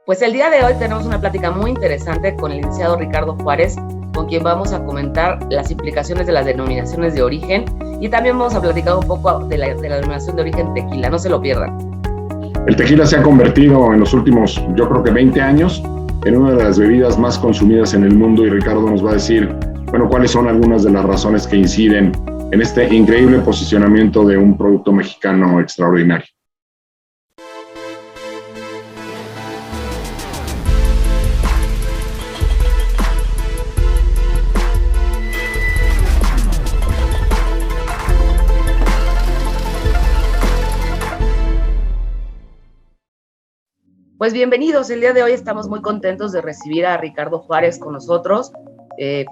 Pues el día de hoy tenemos una plática muy interesante con el licenciado Ricardo Juárez, con quien vamos a comentar las implicaciones de las denominaciones de origen y también vamos a platicar un poco de la denominación de origen tequila. No se lo pierdan. El tequila se ha convertido en los últimos, yo creo que 20 años, en una de las bebidas más consumidas en el mundo, y Ricardo nos va a decir, bueno, cuáles son algunas de las razones que inciden en este increíble posicionamiento de un producto mexicano extraordinario. Pues bienvenidos, el día de hoy estamos muy contentos de recibir a Ricardo Juárez con nosotros.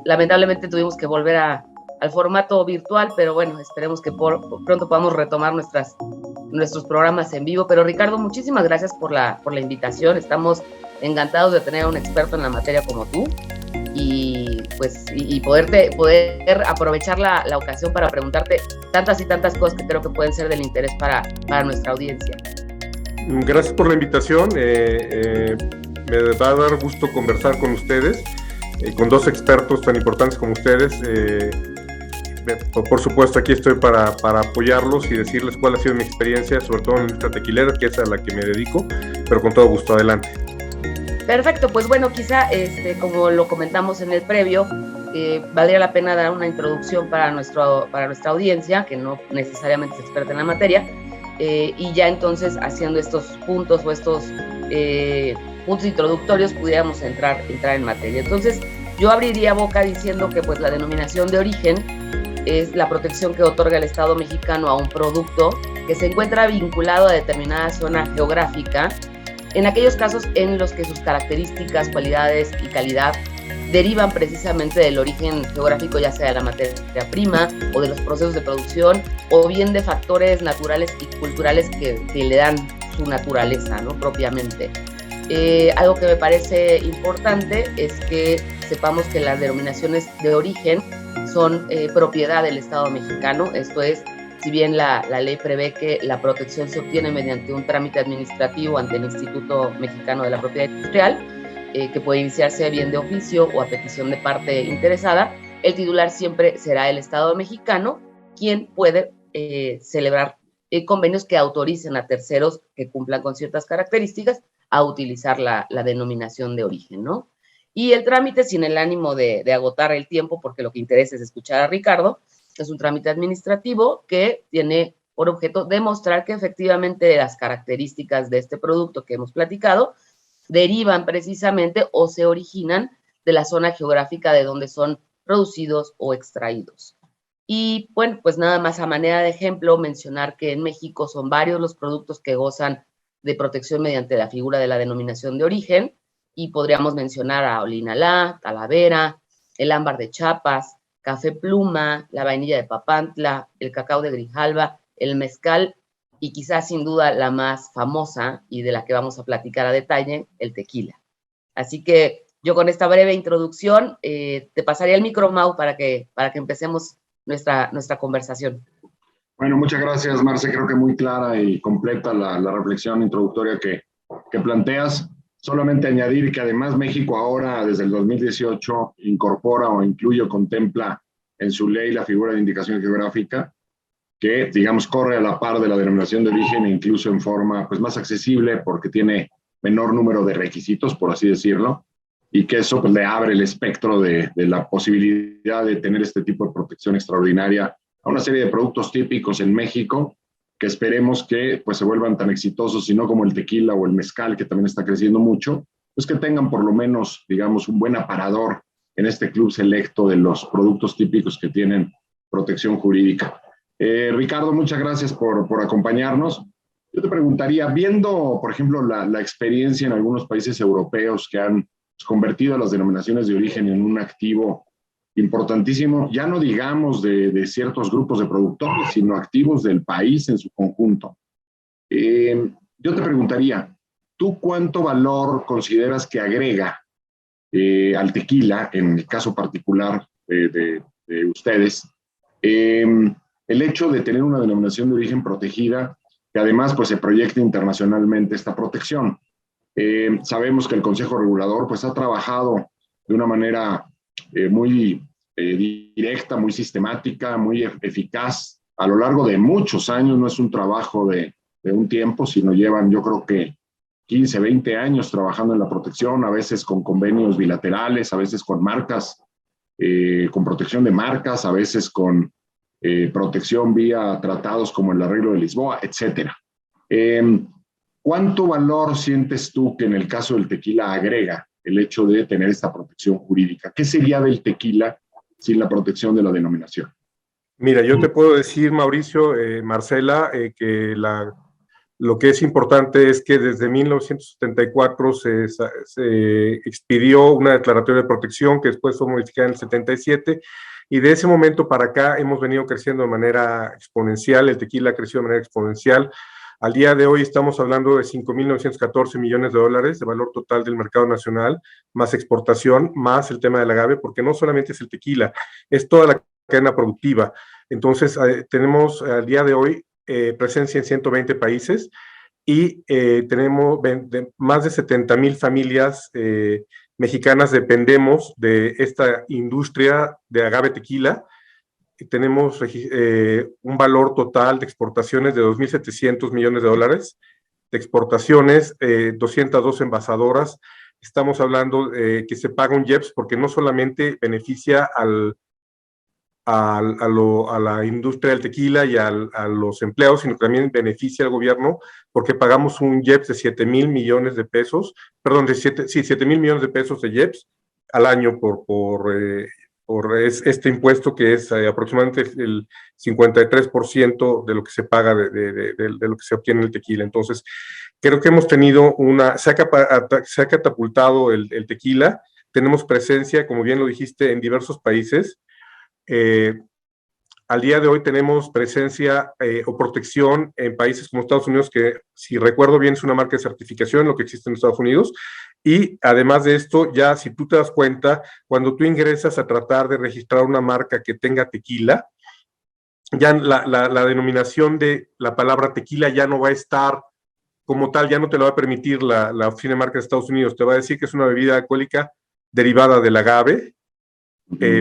Lamentablemente tuvimos que volver al formato virtual, pero bueno, esperemos que pronto podamos retomar nuestros programas en vivo. Pero Ricardo, muchísimas gracias por la invitación. Estamos encantados de tener a un experto en la materia como tú y poder aprovechar la ocasión para preguntarte tantas y tantas cosas que creo que pueden ser del interés para nuestra audiencia. Gracias por la invitación. Me va a dar gusto conversar con ustedes, con dos expertos tan importantes como ustedes. Por supuesto, aquí estoy para apoyarlos y decirles cuál ha sido mi experiencia, sobre todo en la industria tequilera, que es a la que me dedico, pero con todo gusto, adelante. Perfecto, pues bueno, quizá como lo comentamos en el previo, valdría la pena dar una introducción para nuestra audiencia, que no necesariamente es experta en la materia, y ya entonces haciendo estos puntos o estos puntos introductorios pudiéramos entrar en materia. Entonces yo abriría boca diciendo que pues la denominación de origen es la protección que otorga el Estado mexicano a un producto que se encuentra vinculado a determinada zona geográfica, en aquellos casos en los que sus características, cualidades y calidad derivan precisamente del origen geográfico, ya sea de la materia prima o de los procesos de producción, o bien de factores naturales y culturales que le dan su naturaleza, ¿no? Propiamente. Algo que me parece importante es que sepamos que las denominaciones de origen son propiedad del Estado mexicano. Esto es, si bien la ley prevé que la protección se obtiene mediante un trámite administrativo ante el Instituto Mexicano de la Propiedad Industrial, que puede iniciarse bien de oficio o a petición de parte interesada, el titular siempre será el Estado mexicano, quien puede celebrar convenios que autoricen a terceros que cumplan con ciertas características a utilizar la denominación de origen, ¿no? Y el trámite, sin el ánimo de agotar el tiempo, porque lo que interesa es escuchar a Ricardo, es un trámite administrativo que tiene por objeto demostrar que efectivamente las características de este producto que hemos platicado derivan precisamente o se originan de la zona geográfica de donde son producidos o extraídos. Y bueno, pues nada más a manera de ejemplo, mencionar que en México son varios los productos que gozan de protección mediante la figura de la denominación de origen, y podríamos mencionar a Olinalá, Talavera, el ámbar de Chiapas, café pluma, la vainilla de Papantla, el cacao de Grijalba, el mezcal y quizás sin duda la más famosa y de la que vamos a platicar a detalle, el tequila. Así que yo con esta breve introducción te pasaría el micro, Mau, para que empecemos nuestra conversación. Bueno, muchas gracias, Marce. Creo que muy clara y completa la reflexión introductoria que planteas. Solamente añadir que además México ahora, desde el 2018, incorpora o incluye o contempla en su ley la figura de indicación geográfica, que, digamos, corre a la par de la denominación de origen e incluso en forma pues, más accesible porque tiene menor número de requisitos, por así decirlo, y que eso pues, le abre el espectro de la posibilidad de tener este tipo de protección extraordinaria a una serie de productos típicos en México que esperemos que pues, se vuelvan tan exitosos, si no como el tequila o el mezcal, que también está creciendo mucho, pues que tengan por lo menos, digamos, un buen aparador en este club selecto de los productos típicos que tienen protección jurídica. Ricardo, muchas gracias por acompañarnos. Yo te preguntaría, viendo, por ejemplo, la experiencia en algunos países europeos que han convertido a las denominaciones de origen en un activo importantísimo, ya no digamos de ciertos grupos de productores, sino activos del país en su conjunto. Yo te preguntaría, ¿tú cuánto valor consideras que agrega al tequila, en el caso particular de ustedes, el hecho de tener una denominación de origen protegida, que además pues, se proyecta internacionalmente esta protección? Sabemos que el Consejo Regulador pues, ha trabajado de una manera muy directa, muy sistemática, muy eficaz a lo largo de muchos años. No es un trabajo de un tiempo, sino llevan, yo creo que 15, 20 años trabajando en la protección, a veces con convenios bilaterales, a veces con marcas, con protección de marcas, a veces con protección vía tratados como el Arreglo de Lisboa, etcétera. ¿Cuánto valor sientes tú que en el caso del tequila agrega el hecho de tener esta protección jurídica? ¿Qué sería del tequila sin la protección de la denominación? Mira, yo te puedo decir, Mauricio, Marcela, que lo que es importante es que desde 1974 se expidió una declaratoria de protección que después fue modificada en el 77, y de ese momento para acá hemos venido creciendo de manera exponencial. El tequila ha crecido de manera exponencial. Al día de hoy estamos hablando de 5.914 millones de dólares de valor total del mercado nacional, más exportación, más el tema del agave, porque no solamente es el tequila, es toda la cadena productiva. Entonces, tenemos al día de hoy presencia en 120 países y tenemos más de 70,000 familias mexicanas dependemos de esta industria de agave tequila. Tenemos un valor total de exportaciones de 2.700 millones de dólares, de exportaciones, 202 envasadoras. Estamos hablando que se paga un IEPS porque no solamente beneficia a la industria del tequila y a los empleados, sino que también beneficia al gobierno porque pagamos un IEPS de 7,000 millones de pesos, perdón, 7,000 millones de pesos de IEPS al año por este impuesto que es aproximadamente el 53% de lo que se paga de lo que se obtiene en el tequila. Entonces, creo que hemos tenido se ha catapultado el tequila, tenemos presencia, como bien lo dijiste, en diversos países. Al día de hoy tenemos presencia o protección en países como Estados Unidos, que si recuerdo bien es una marca de certificación, lo que existe en Estados Unidos, y además de esto, ya si tú te das cuenta, cuando tú ingresas a tratar de registrar una marca que tenga tequila, ya la denominación de la palabra tequila ya no va a estar como tal, ya no te lo va a permitir la Oficina de Marcas de Estados Unidos, te va a decir que es una bebida alcohólica derivada del agave,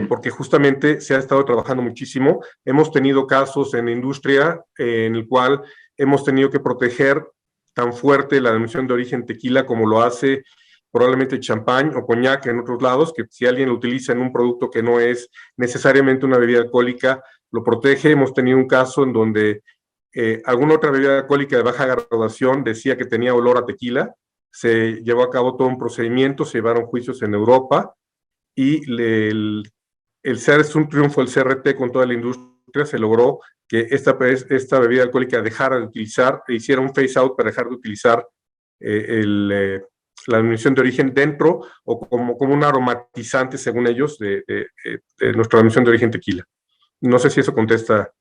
porque justamente se ha estado trabajando muchísimo. Hemos tenido casos en la industria en el cual hemos tenido que proteger tan fuerte la denominación de origen tequila como lo hace probablemente champán o coñac en otros lados, que si alguien lo utiliza en un producto que no es necesariamente una bebida alcohólica, lo protege. Hemos tenido un caso en donde alguna otra bebida alcohólica de baja graduación decía que tenía olor a tequila. Se llevó a cabo todo un procedimiento, se llevaron juicios en Europa, y el ser es un triunfo del CRT con toda la industria. Se logró que esta bebida alcohólica dejara de utilizar, hiciera un phase out para dejar de utilizar la denominación de origen dentro o como un aromatizante, según ellos, de nuestra denominación de origen tequila. No sé si eso contesta.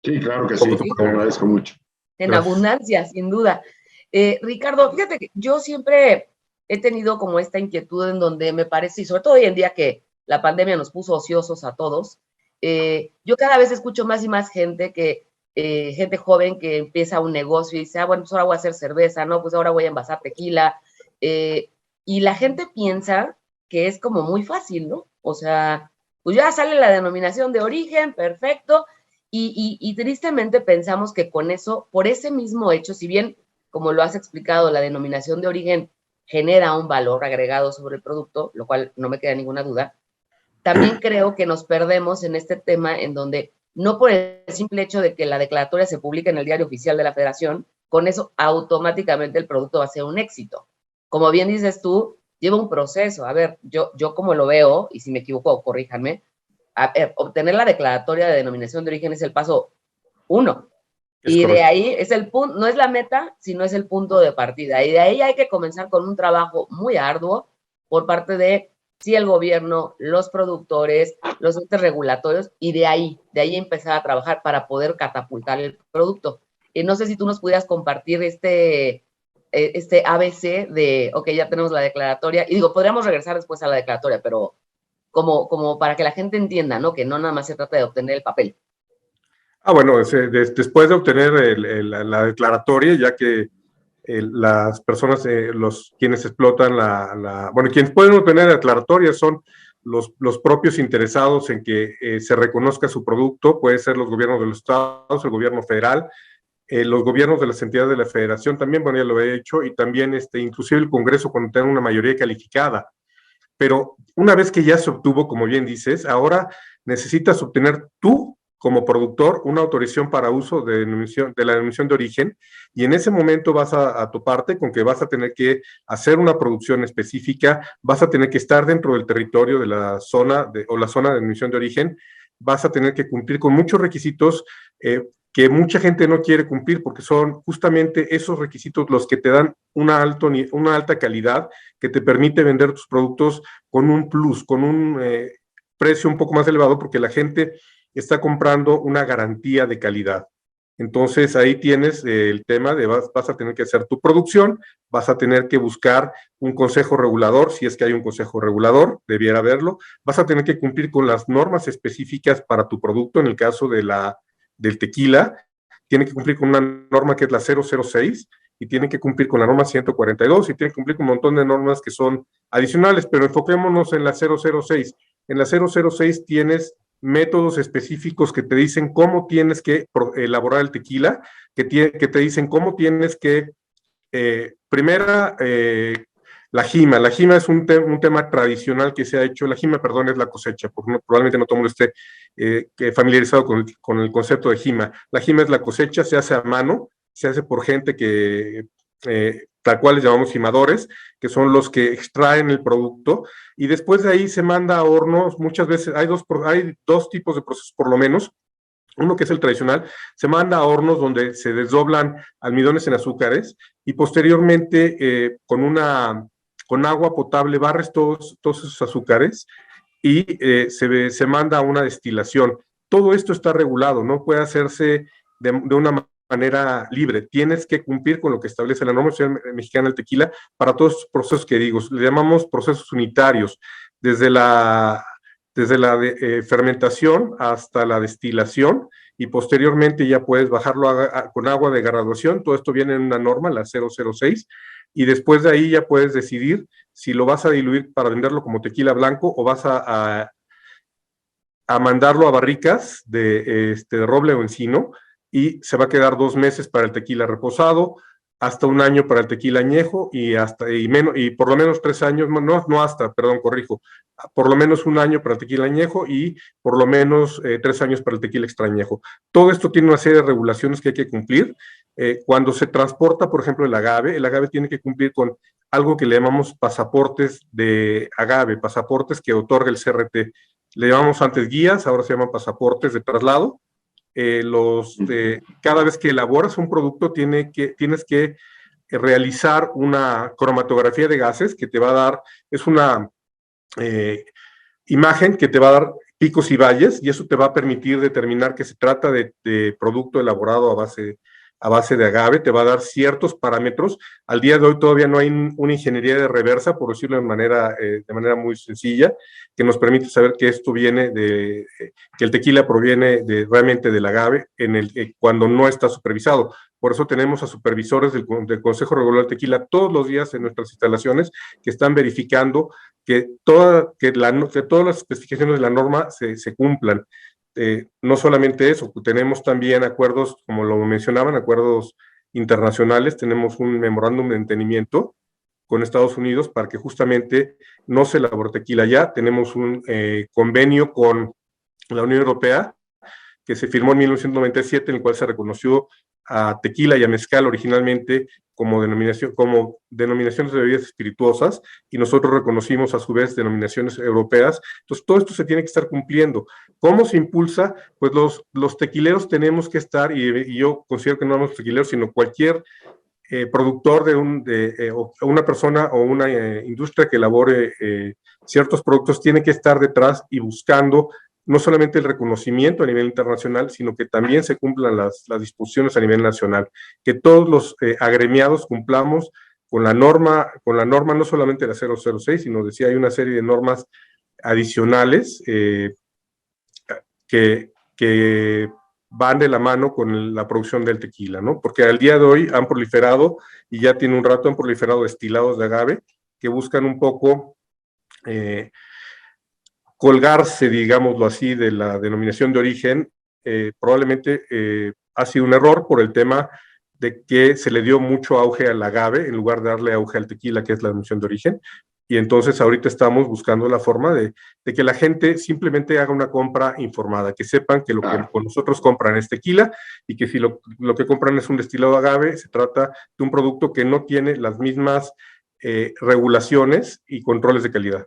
Sí, claro que sí, te agradezco mucho. En Gracias. Abundancia, sin duda. Ricardo, fíjate que yo siempre he tenido como esta inquietud en donde me parece, y sobre todo hoy en día que la pandemia nos puso ociosos a todos, yo cada vez escucho más y más gente gente joven que empieza un negocio y dice, bueno, pues ahora voy a hacer cerveza, ¿no? Pues ahora voy a envasar tequila. Y la gente piensa que es como muy fácil, ¿no? O sea, pues ya sale la denominación de origen, perfecto, y tristemente pensamos que con eso, por ese mismo hecho, si bien, como lo has explicado, la denominación de origen genera un valor agregado sobre el producto, lo cual no me queda ninguna duda, también creo que nos perdemos en este tema en donde no por el simple hecho de que la declaratoria se publique en el Diario Oficial de la Federación, con eso automáticamente el producto va a ser un éxito. Como bien dices tú, lleva un proceso. A ver, yo como lo veo, y si me equivoco, corríjanme, obtener la declaratoria de denominación de origen es el paso 1. Y de ahí es el punto, no es la meta, sino es el punto de partida. Y de ahí hay que comenzar con un trabajo muy arduo por parte de, sí, el gobierno, los productores, los entes regulatorios, y de ahí empezar a trabajar para poder catapultar el producto. Y no sé si tú nos pudieras compartir este ABC de, ok, ya tenemos la declaratoria, y digo, podríamos regresar después a la declaratoria, pero como para que la gente entienda, ¿no? Que no nada más se trata de obtener el papel. Bueno, después de obtener la declaratoria, ya que las personas, quienes explotan bueno, quienes pueden obtener declaratorias son los propios interesados en que se reconozca su producto, puede ser los gobiernos de los estados, el gobierno federal, los gobiernos de las entidades de la federación también, bueno, ya lo he hecho, y también inclusive el Congreso cuando tenga una mayoría calificada. Pero una vez que ya se obtuvo, como bien dices, ahora necesitas obtener tú, como productor, una autorización para uso de la denominación de origen, y en ese momento vas a toparte con que vas a tener que hacer una producción específica, vas a tener que estar dentro del territorio de la zona o la zona de denominación de origen, vas a tener que cumplir con muchos requisitos que mucha gente no quiere cumplir porque son justamente esos requisitos los que te dan una alta calidad que te permite vender tus productos con un plus, con un precio un poco más elevado porque la gente está comprando una garantía de calidad. Entonces ahí tienes el tema de vas a tener que hacer tu producción, vas a tener que buscar un consejo regulador, si es que hay un consejo regulador, debiera haberlo, vas a tener que cumplir con las normas específicas para tu producto, en el caso del tequila, tiene que cumplir con una norma que es la 006 y tiene que cumplir con la norma 142 y tiene que cumplir con un montón de normas que son adicionales, pero enfoquémonos en la 006. En la 006 tienes métodos específicos que te dicen cómo tienes que elaborar el tequila, que te dicen cómo tienes que, primera, la jima. La jima es un tema tradicional que se ha hecho, la jima, perdón, es la cosecha, porque probablemente no todo el mundo esté familiarizado con el concepto de jima. La jima es la cosecha, se hace a mano, se hace por gente que tal cual les llamamos jimadores, que son los que extraen el producto, y después de ahí se manda a hornos. Muchas veces hay dos tipos de procesos por lo menos. Uno que es el tradicional, se manda a hornos donde se desdoblan almidones en azúcares y posteriormente con agua potable barres todos esos azúcares y se manda a una destilación. Todo esto está regulado, no puede hacerse de una manera libre. Tienes que cumplir con lo que establece la norma mexicana del tequila para todos estos procesos que digo. Le llamamos procesos unitarios, desde la fermentación hasta la destilación, y posteriormente ya puedes bajarlo con agua de graduación. Todo esto viene en una norma, la 006, y después de ahí ya puedes decidir si lo vas a diluir para venderlo como tequila blanco o vas a mandarlo a barricas de roble o encino, y se va a quedar 2 meses para el tequila reposado, hasta 1 año para el tequila añejo y por lo menos 3 años, por lo menos 1 año para el tequila añejo y por lo menos 3 años para el tequila extrañejo. Todo esto tiene una serie de regulaciones que hay que cumplir. Cuando se transporta, por ejemplo, el agave tiene que cumplir con algo que le llamamos pasaportes de agave, pasaportes que otorga el CRT. Le llamamos antes guías, ahora se llaman pasaportes de traslado. Cada vez que elaboras un producto tienes que realizar una cromatografía de gases que te va a dar, es una imagen que te va a dar picos y valles, y eso te va a permitir determinar que se trata de producto elaborado a base de agave. Te va a dar ciertos parámetros. Al día de hoy todavía no hay una ingeniería de reversa, por decirlo de manera muy sencilla, que nos permite saber que esto viene que el tequila proviene realmente del agave cuando no está supervisado. Por eso tenemos a supervisores del Consejo Regulador del Tequila todos los días en nuestras instalaciones que están verificando que todas las especificaciones de la norma se cumplan. No solamente eso, tenemos también acuerdos, como lo mencionaban, acuerdos internacionales. Tenemos un memorándum de entendimiento con Estados Unidos para que justamente no se elabore tequila allá. Tenemos un convenio con la Unión Europea que se firmó en 1997, en el cual se reconoció a tequila y a mezcal originalmente como denominaciones de bebidas espirituosas, y nosotros reconocimos a su vez denominaciones europeas. Entonces todo esto se tiene que estar cumpliendo. ¿Cómo se impulsa? Pues los tequileros tenemos que estar, y yo considero que no los tequileros, sino cualquier productor o una persona o una industria que elabore ciertos productos tiene que estar detrás y buscando no solamente el reconocimiento a nivel internacional, sino que también se cumplan las disposiciones a nivel nacional, que todos los agremiados cumplamos con la norma no solamente la 006, sino decía hay una serie de normas adicionales que van de la mano con la producción del tequila, ¿no? Porque al día de hoy han proliferado, y ya tiene un rato han proliferado destilados de agave que buscan un poco colgarse, digámoslo así, de la denominación de origen. Probablemente ha sido un error por el tema de que se le dio mucho auge al agave en lugar de darle auge al tequila, que es la denominación de origen. Y entonces ahorita estamos buscando la forma de que la gente simplemente haga una compra informada, que sepan que lo que con nosotros compran es tequila, y que si lo que compran es un destilado de agave, se trata de un producto que no tiene las mismas regulaciones y controles de calidad.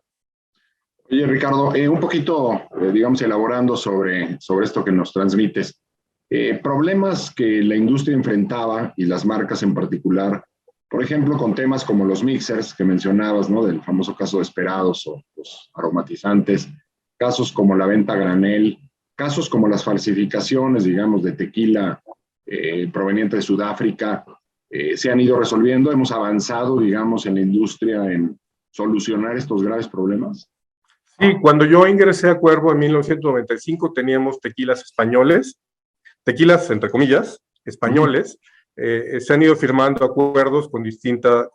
Oye, Ricardo, un poquito, digamos, elaborando sobre esto que nos transmites. Problemas que la industria enfrentaba, y las marcas en particular, por ejemplo, con temas como los mixers que mencionabas, ¿no? Del famoso caso de Esperados o los aromatizantes, casos como la venta a granel, casos como las falsificaciones, digamos, de tequila proveniente de Sudáfrica, se han ido resolviendo. Hemos avanzado, digamos, en la industria en solucionar estos graves problemas. Sí, cuando yo ingresé a Cuervo en 1995 teníamos tequilas españoles, tequilas entre comillas, españoles. Se han ido firmando acuerdos con distintos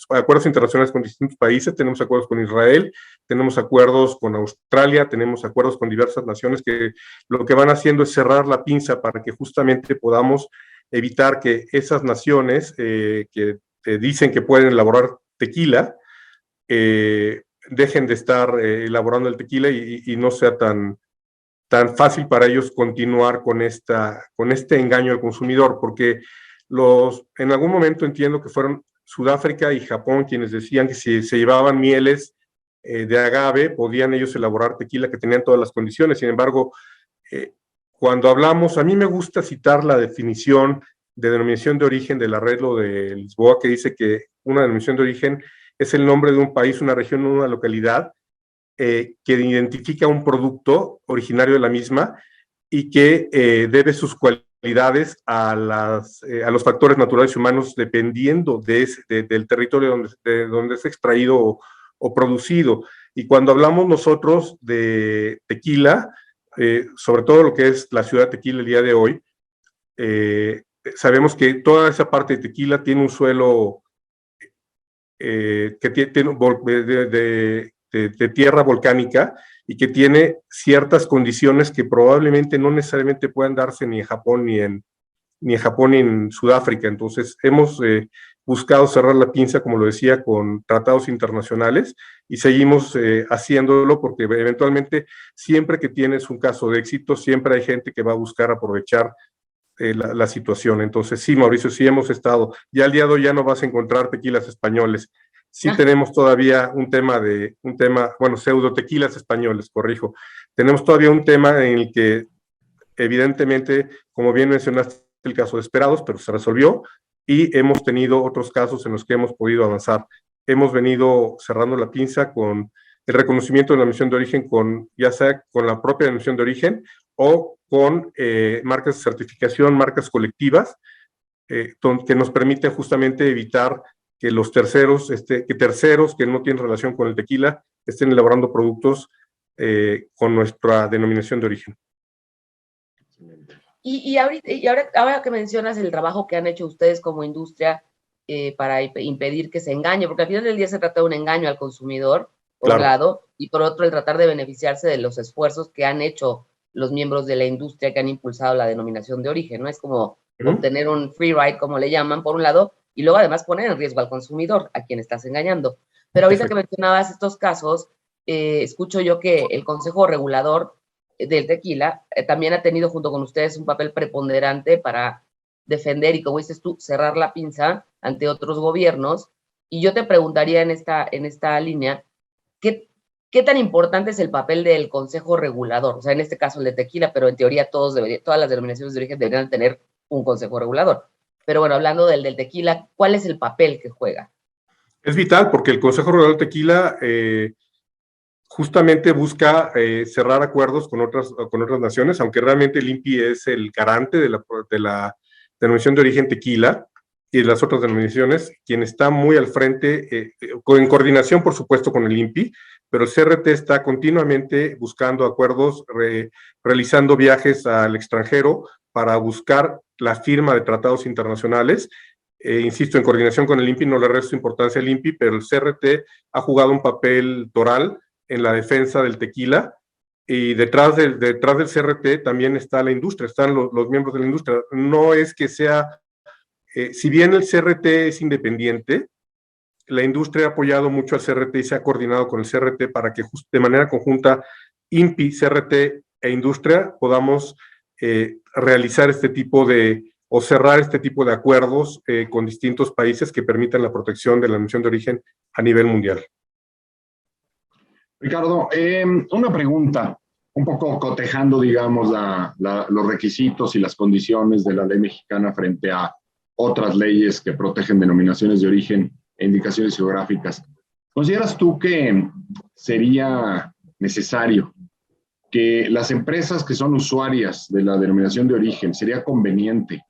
acuerdos internacionales con distintos países. Tenemos acuerdos con Israel, tenemos acuerdos con Australia, tenemos acuerdos con diversas naciones que lo que van haciendo es cerrar la pinza para que justamente podamos evitar que esas naciones que dicen que pueden elaborar tequila dejen de estar elaborando el tequila y no sea tan fácil para ellos continuar con este engaño al consumidor, porque en algún momento entiendo que fueron Sudáfrica y Japón quienes decían que si se llevaban mieles de agave, podían ellos elaborar tequila, que tenían todas las condiciones. Sin embargo, cuando hablamos, a mí me gusta citar la definición de denominación de origen del arreglo de Lisboa, que dice que una denominación de origen es el nombre de un país, una región, una localidad que identifica un producto originario de la misma y que debe sus cualidades a los factores naturales y humanos dependiendo del territorio donde es extraído o producido. Y cuando hablamos nosotros de tequila, sobre todo lo que es la ciudad de Tequila el día de hoy, sabemos que toda esa parte de Tequila tiene un suelo que tiene de tierra volcánica y que tiene ciertas condiciones que probablemente no necesariamente puedan darse ni en Japón ni en Sudáfrica. Entonces hemos buscado cerrar la pinza, como lo decía, con tratados internacionales, y seguimos haciéndolo porque eventualmente siempre que tienes un caso de éxito, siempre hay gente que va a buscar aprovechar la situación. Entonces sí, Mauricio, sí hemos estado, ya al día de hoy ya no vas a encontrar tequilas españoles. Sí tenemos todavía bueno, pseudo tequilas españoles, corrijo. Tenemos todavía un tema en el que evidentemente, como bien mencionaste, el caso de Esperados, pero se resolvió, y hemos tenido otros casos en los que hemos podido avanzar. Hemos venido cerrando la pinza con el reconocimiento de la denominación de origen, ya sea con la propia denominación de origen o con marcas de certificación, marcas colectivas, que nos permiten justamente evitar que los terceros que no tienen relación con el tequila estén elaborando productos con nuestra denominación de origen. Ahora que mencionas el trabajo que han hecho ustedes como industria para impedir que se engañe, porque al final del día se trata de un engaño al consumidor, por un lado, y por otro el tratar de beneficiarse de los esfuerzos que han hecho los miembros de la industria que han impulsado la denominación de origen, ¿no? Es como obtener un free ride, como le llaman, por un lado, y luego además poner en riesgo al consumidor, a quien estás engañando. Pero ahorita que mencionabas estos casos, escucho yo que el Consejo Regulador del Tequila también ha tenido junto con ustedes un papel preponderante para defender y, como dices tú, cerrar la pinza ante otros gobiernos. Y yo te preguntaría en esta línea, ¿qué tan importante es el papel del Consejo Regulador? O sea, en este caso el de tequila, pero en teoría todas las denominaciones de origen deberían tener un Consejo Regulador. Pero bueno, hablando del tequila, ¿cuál es el papel que juega? Es vital porque el Consejo Regulador del Tequila justamente busca cerrar acuerdos con otras naciones, aunque realmente el INPI es el garante de la denominación de origen tequila y de las otras denominaciones, quien está muy al frente, en coordinación, por supuesto, con el INPI, pero el CRT está continuamente buscando acuerdos, realizando viajes al extranjero para buscar la firma de tratados internacionales. Insisto, en coordinación con el INPI, no le resto importancia al INPI, pero el CRT ha jugado un papel toral en la defensa del tequila, y detrás del CRT también está la industria, están los miembros de la industria. No es que sea, si bien el CRT es independiente, la industria ha apoyado mucho al CRT y se ha coordinado con el CRT para que de manera conjunta INPI, CRT e industria podamos realizar este tipo o cerrar este tipo de acuerdos con distintos países que permitan la protección de la denominación de origen a nivel mundial. Ricardo, una pregunta, un poco cotejando, digamos, los requisitos y las condiciones de la ley mexicana frente a otras leyes que protegen denominaciones de origen e indicaciones geográficas. ¿Consideras tú que sería necesario que las empresas que son usuarias de la denominación de origen, sería conveniente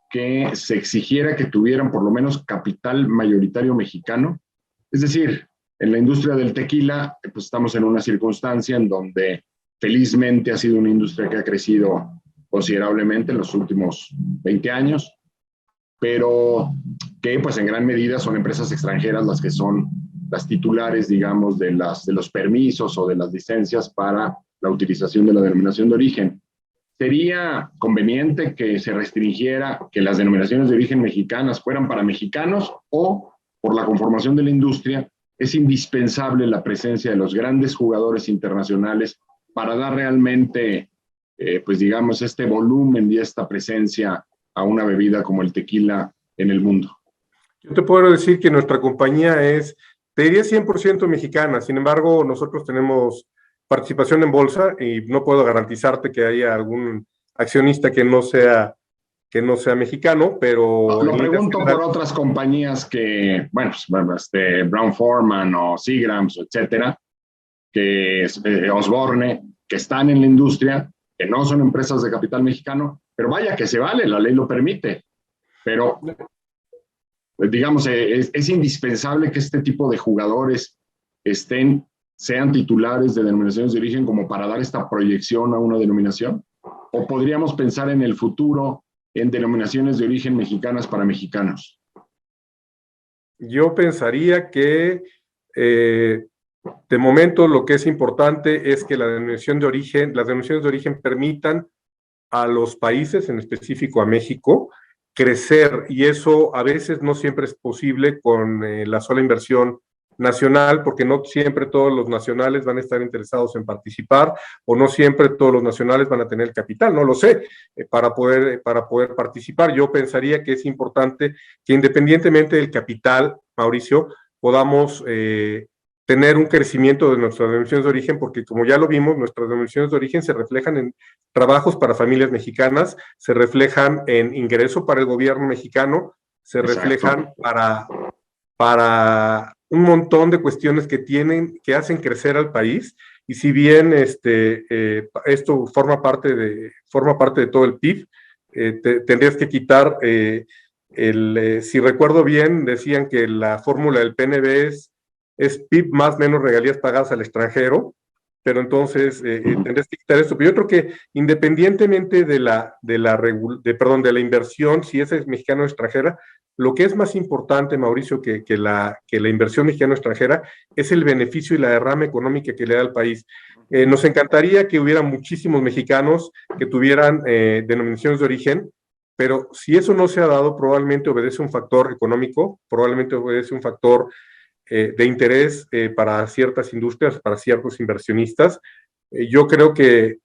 que se exigiera que tuvieran por lo menos capital mayoritario mexicano? Es decir, en la industria del tequila, pues estamos en una circunstancia en donde felizmente ha sido una industria que ha crecido considerablemente en los últimos 20 años, pero que pues en gran medida son empresas extranjeras las que son las titulares, digamos, de los permisos o de las licencias para la utilización de la denominación de origen. ¿Sería conveniente que se restringiera que las denominaciones de origen mexicanas fueran para mexicanos, o por la conformación de la industria es indispensable la presencia de los grandes jugadores internacionales para dar realmente, pues digamos, este volumen y esta presencia a una bebida como el tequila en el mundo? Yo te puedo decir que nuestra compañía es, te diría 100% mexicana, sin embargo, nosotros tenemos participación en bolsa y no puedo garantizarte que haya algún accionista que no sea mexicano, pero... Lo pregunto por otras compañías que, bueno, Brown-Forman o Seagrams, etcétera, que Osborne, que están en la industria, que no son empresas de capital mexicano, pero vaya que se vale, la ley lo permite. Pero, digamos, es indispensable que este tipo de jugadores sean titulares de denominaciones de origen como para dar esta proyección a una denominación. ¿O podríamos pensar en el futuro en denominaciones de origen mexicanas para mexicanos? Yo pensaría que de momento lo que es importante es que las denominaciones de origen permitan a los países, en específico a México, crecer, y eso a veces no siempre es posible con la sola inversión nacional, porque no siempre todos los nacionales van a estar interesados en participar, o no siempre todos los nacionales van a tener capital, no lo sé, para poder participar. Yo pensaría que es importante que, independientemente del capital, Mauricio, podamos tener un crecimiento de nuestras denominaciones de origen, porque como ya lo vimos, nuestras denominaciones de origen se reflejan en trabajos para familias mexicanas, se reflejan en ingreso para el gobierno mexicano, se reflejan para un montón de cuestiones que hacen crecer al país. Y si bien esto forma parte de todo el PIB, tendrías que quitar, si recuerdo bien, decían que la fórmula del PNB es PIB más menos regalías pagadas al extranjero, pero entonces tendrías que quitar esto. Pero yo creo que independientemente de la inversión, si es mexicano o extranjera, lo que es más importante, Mauricio, que la inversión mexicana o extranjera, es el beneficio y la derrama económica que le da al país. Nos encantaría que hubiera muchísimos mexicanos que tuvieran denominaciones de origen, pero si eso no se ha dado, probablemente obedece un factor económico, probablemente obedece un factor de interés para ciertas industrias, para ciertos inversionistas. Yo creo que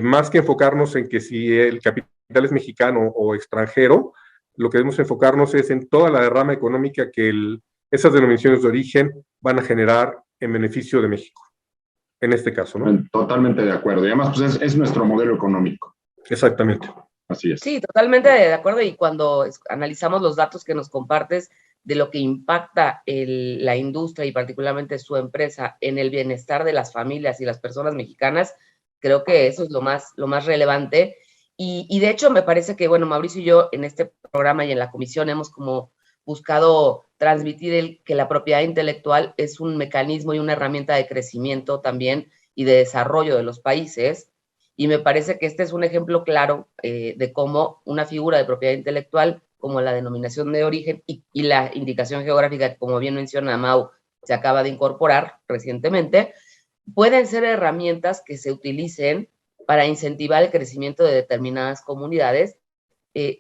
más que enfocarnos en que si el capital es mexicano o extranjero, lo que debemos enfocarnos es en toda la derrama económica que esas denominaciones de origen van a generar en beneficio de México, en este caso, ¿no? Totalmente de acuerdo. Y además, pues es nuestro modelo económico. Exactamente. Así es. Sí, totalmente de acuerdo. Y cuando analizamos los datos que nos compartes de lo que impacta la industria y particularmente su empresa en el bienestar de las familias y las personas mexicanas, creo que eso es lo más relevante. Y de hecho me parece que, bueno, Mauricio y yo en este programa y en la comisión hemos como buscado transmitir que la propiedad intelectual es un mecanismo y una herramienta de crecimiento también y de desarrollo de los países. Y me parece que este es un ejemplo claro de cómo una figura de propiedad intelectual, como la denominación de origen y la indicación geográfica, como bien menciona Mau, se acaba de incorporar recientemente, pueden ser herramientas que se utilicen para incentivar el crecimiento de determinadas comunidades,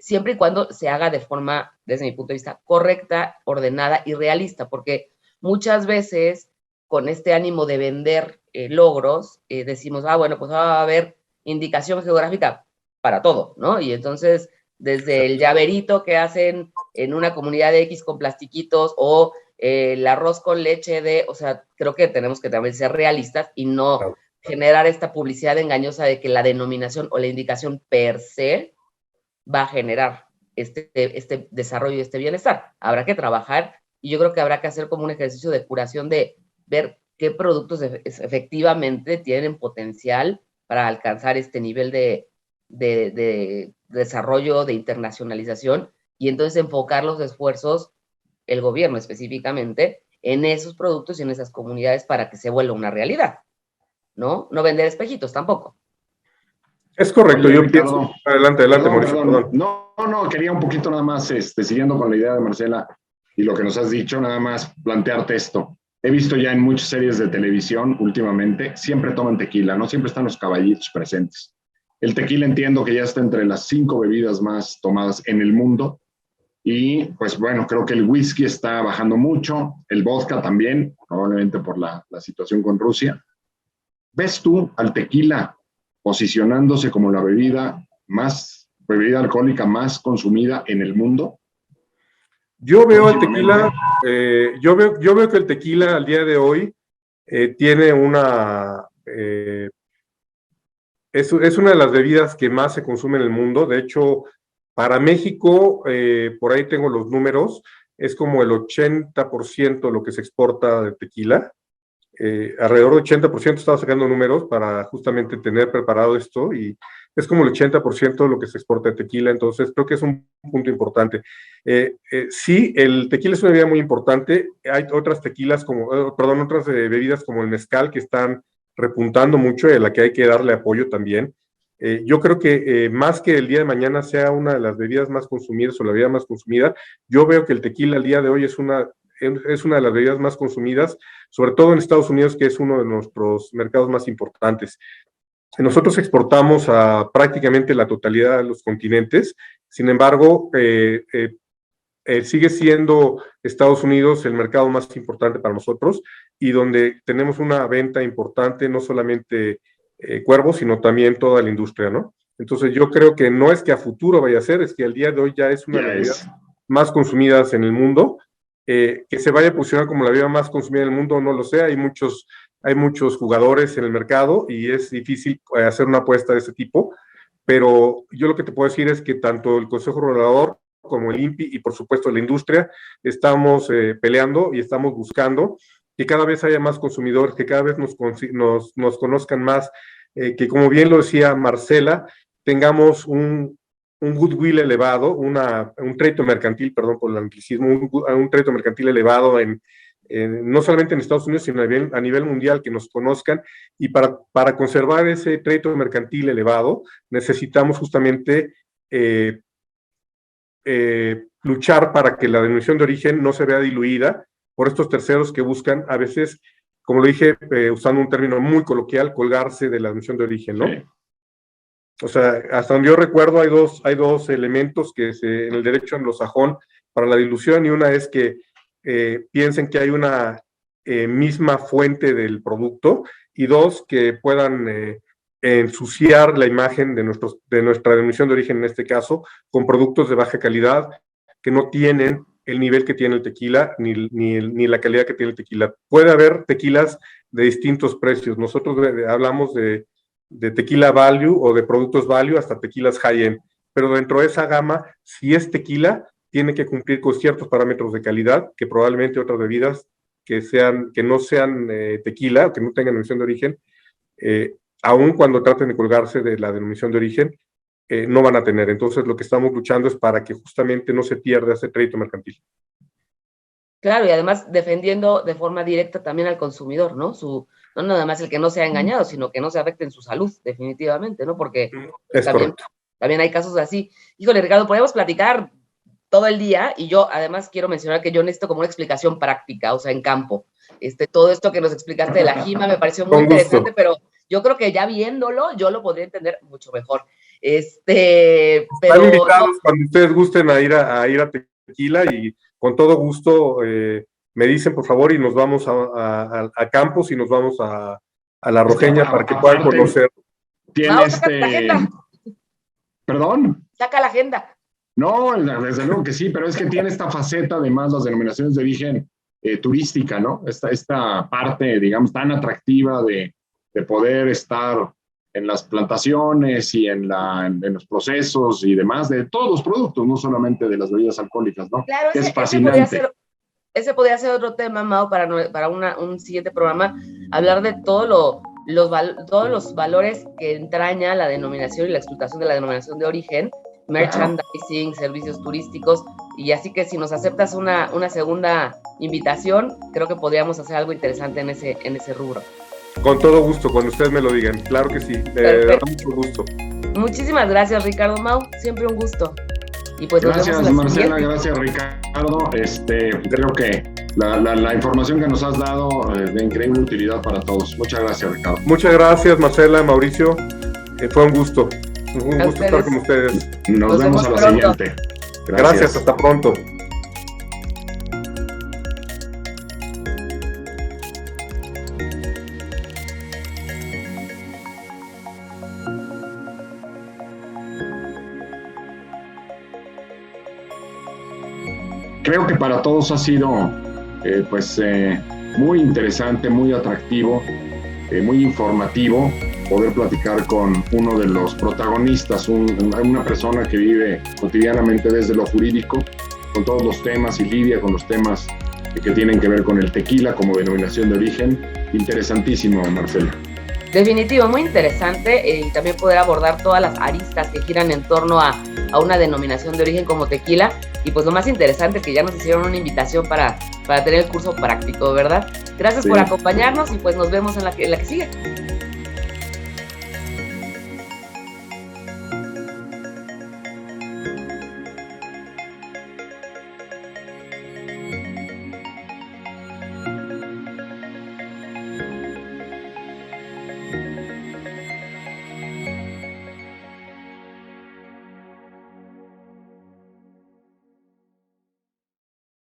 siempre y cuando se haga de forma, desde mi punto de vista, correcta, ordenada y realista, porque muchas veces con este ánimo de vender logros, decimos, bueno, pues va a haber indicación geográfica para todo, ¿no? Y entonces, desde el llaverito que hacen en una comunidad de X con plastiquitos o el arroz con leche o sea, creo que tenemos que también ser realistas y no generar esta publicidad engañosa de que la denominación o la indicación per se va a generar este desarrollo y este bienestar. Habrá que trabajar y yo creo que habrá que hacer como un ejercicio de curación de ver qué productos efectivamente tienen potencial para alcanzar este nivel de desarrollo, de internacionalización, y entonces enfocar los esfuerzos, el gobierno específicamente, en esos productos y en esas comunidades para que se vuelva una realidad, ¿no? No vender espejitos tampoco. Es correcto, Oye, yo Ricardo, pienso. Adelante, Mauricio, perdón. No, quería un poquito nada más, siguiendo con la idea de Marcela y lo que nos has dicho, nada más plantearte esto. He visto ya en muchas series de televisión últimamente, siempre toman tequila, no siempre están los caballitos presentes. El tequila entiendo que ya está entre las 5 bebidas más tomadas en el mundo y pues bueno, creo que el whisky está bajando mucho, el vodka también, probablemente por la situación con Rusia. ¿Ves tú al tequila posicionándose como la bebida alcohólica más consumida en el mundo? Yo veo al tequila, yo veo que el tequila al día de hoy tiene es una de las bebidas que más se consume en el mundo. De hecho, para México, por ahí tengo los números, es como el 80% lo que se exporta de tequila. Alrededor del 80%, estaba sacando números para justamente tener preparado esto, y es como el 80% de lo que se exporta de tequila. Entonces creo que es un punto importante. Sí, el tequila es una bebida muy importante. Hay otras tequilas otras bebidas como el mezcal que están repuntando mucho y a la que hay que darle apoyo también. Yo creo que más que el día de mañana sea una de las bebidas más consumidas o la bebida más consumida, yo veo que el tequila al día de hoy es una de las bebidas más consumidas, sobre todo en Estados Unidos, que es uno de nuestros mercados más importantes. Nosotros exportamos a prácticamente la totalidad de los continentes. Sin embargo, sigue siendo Estados Unidos el mercado más importante para nosotros, y donde tenemos una venta importante, no solamente Cuervo, sino también toda la industria, ¿no? Entonces yo creo que no es que a futuro vaya a ser, es que al día de hoy ya es una de las bebidas más consumidas en el mundo. Que se vaya a posicionar como la bebida más consumida en el mundo, no lo sé. Hay muchos jugadores en el mercado y es difícil hacer una apuesta de ese tipo, pero yo lo que te puedo decir es que tanto el Consejo Regulador como el INPI y por supuesto la industria estamos peleando y estamos buscando que cada vez haya más consumidores, que cada vez nos conozcan más, que como bien lo decía Marcela, tengamos un goodwill elevado, un crédito mercantil, perdón por el anglicismo, un crédito mercantil elevado no solamente en Estados Unidos, sino a nivel mundial, que nos conozcan. Y para conservar ese crédito mercantil elevado, necesitamos justamente luchar para que la denominación de origen no se vea diluida por estos terceros que buscan, a veces, como lo dije, usando un término muy coloquial, colgarse de la denominación de origen, ¿no? Sí. O sea, hasta donde yo recuerdo, hay dos elementos que en el derecho anglosajón para la dilución, y una es que piensen que hay una misma fuente del producto, y dos, que puedan ensuciar la imagen de nuestra denominación de origen, en este caso, con productos de baja calidad que no tienen el nivel que tiene el tequila, ni la calidad que tiene el tequila. Puede haber tequilas de distintos precios. Nosotros hablamos de tequila value o de productos value hasta tequilas high-end, pero dentro de esa gama, si es tequila, tiene que cumplir con ciertos parámetros de calidad que probablemente otras bebidas que no sean tequila o que no tengan denominación de origen, aun cuando traten de colgarse de la denominación de origen, no van a tener. Entonces lo que estamos luchando es para que justamente no se pierda ese crédito mercantil. Claro, y además defendiendo de forma directa también al consumidor, ¿no? No nada más el que no sea engañado, sino que no se afecte en su salud, definitivamente, ¿no? Porque Es correcto. También hay casos así. Híjole, Ricardo, podemos platicar todo el día, y yo además quiero mencionar que yo necesito como una explicación práctica, o sea, en campo. Todo esto que nos explicaste de la jima me pareció muy interesante, pero yo creo que ya viéndolo, yo lo podría entender mucho mejor. Pero están invitados cuando ustedes gusten a ir a Tequila, y con todo gusto me dicen, por favor, y nos vamos a Campos y nos vamos a La Rojeña para que puedan conocer. Tiene saca la agenda. ¿Perdón? Saca la agenda. No, desde luego que sí, pero es que tiene esta faceta, además, las denominaciones de origen turística, ¿no? Esta parte, digamos, tan atractiva de poder estar en las plantaciones y en los procesos y demás de todos los productos, no solamente de las bebidas alcohólicas, ¿no? Claro, es fascinante. Ese podría ser otro tema, Mau, para un siguiente programa, hablar de todos los valores que entraña la denominación y la explotación de la denominación de origen, merchandising, servicios turísticos, y así que si nos aceptas una segunda invitación, creo que podríamos hacer algo interesante en ese rubro. Con todo gusto, cuando ustedes me lo digan, claro que sí, da mucho gusto. Muchísimas gracias, Ricardo. Mau, siempre un gusto. Y pues gracias, Marcela, gracias, Ricardo. Creo que la información que nos has dado es de increíble utilidad para todos. Muchas gracias, Ricardo. Muchas gracias, Marcela, Mauricio. Fue un gusto. Un gusto estar con ustedes. Nos vemos a la siguiente. Gracias, hasta pronto. Creo que para todos ha sido muy interesante, muy atractivo, muy informativo poder platicar con uno de los protagonistas, una persona que vive cotidianamente desde lo jurídico, con todos los temas y lidia con los temas que tienen que ver con el tequila como denominación de origen. Interesantísimo, Marcela. Definitivo, muy interesante, y también poder abordar todas las aristas que giran en torno a una denominación de origen como tequila, y pues lo más interesante que ya nos hicieron una invitación para tener el curso práctico, ¿verdad? Gracias por acompañarnos, y pues nos vemos en la que sigue.